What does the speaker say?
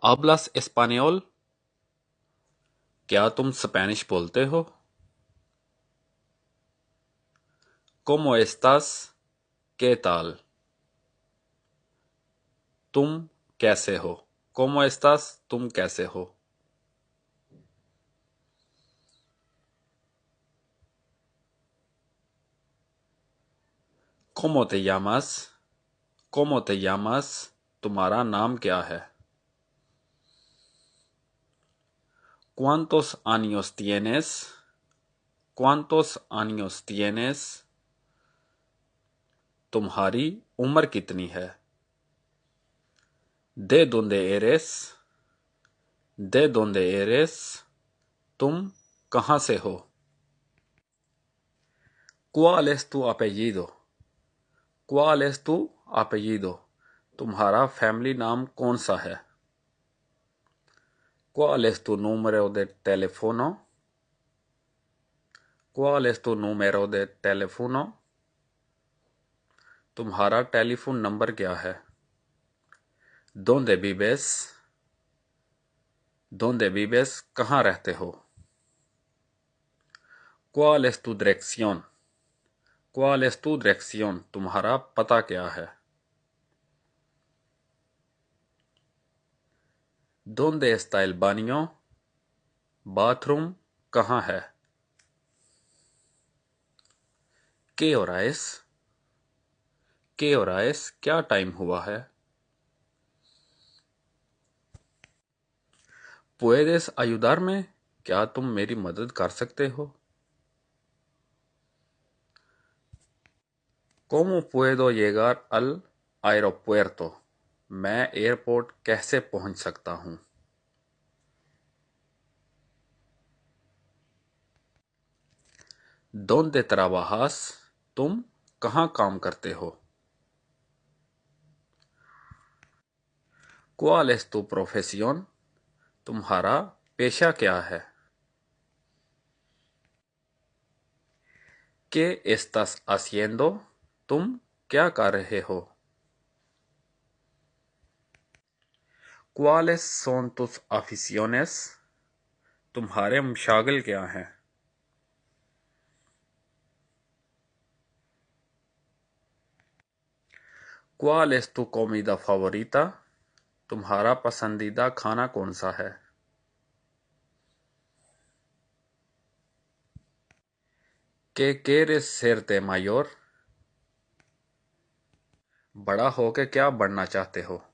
¿Hablas español? क्या तुम स्पेनिश बोलते हो? ¿Cómo estás? ¿Qué tal? तुम कैसे हो? ¿Cómo estás? तुम कैसे हो? ¿Cómo te llamas? ¿Cómo te llamas? तुम्हारा नाम क्या है? ¿Cuántos años tienes? ¿Cuántos años tienes? तुम्हारी उम्र कितनी है? ¿De dónde eres? ¿De dónde eres? तुम कहाँ से हो? ¿Cuál es tu apellido? ¿Cuál es tu apellido? तुम्हारा फैमिली नाम कौन सा है? ¿Cuál es tu número de teléfono? ¿Cuál es tu número de teléfono? तुम्हारा टेलीफोन नंबर क्या है? ¿Dónde vives? ¿Dónde vives? कहाँ रहते हो? ¿Cuál es tu dirección? ¿Cuál es tu dirección? तुम्हारा पता क्या है? ¿Dónde está el baño? Bathroom कहाँ है? ¿Qué hora es? ¿Qué hora es? क्या टाइम हुआ है? ¿Puedes ayudarme? क्या तुम मेरी मदद कर सकते हो? ¿Cómo puedo llegar al aeropuerto? मैं एयरपोर्ट कैसे पहुंच सकता हूँ? ¿Dónde trabajas? तुम कहाँ काम करते हो? ¿Cuál es tu profesión? तुम्हारा पेशा क्या है? ¿Qué estás haciendo? तुम क्या कर रहे हो? ¿Cuáles son tus aficiones? तुम्हारे मशागिल क्या हैं? ¿Cuál es tu comida favorita? तुम्हारा पसंदीदा खाना कौन सा है? ¿Qué quieres ser de mayor? बड़ा होके क्या बनना चाहते हो?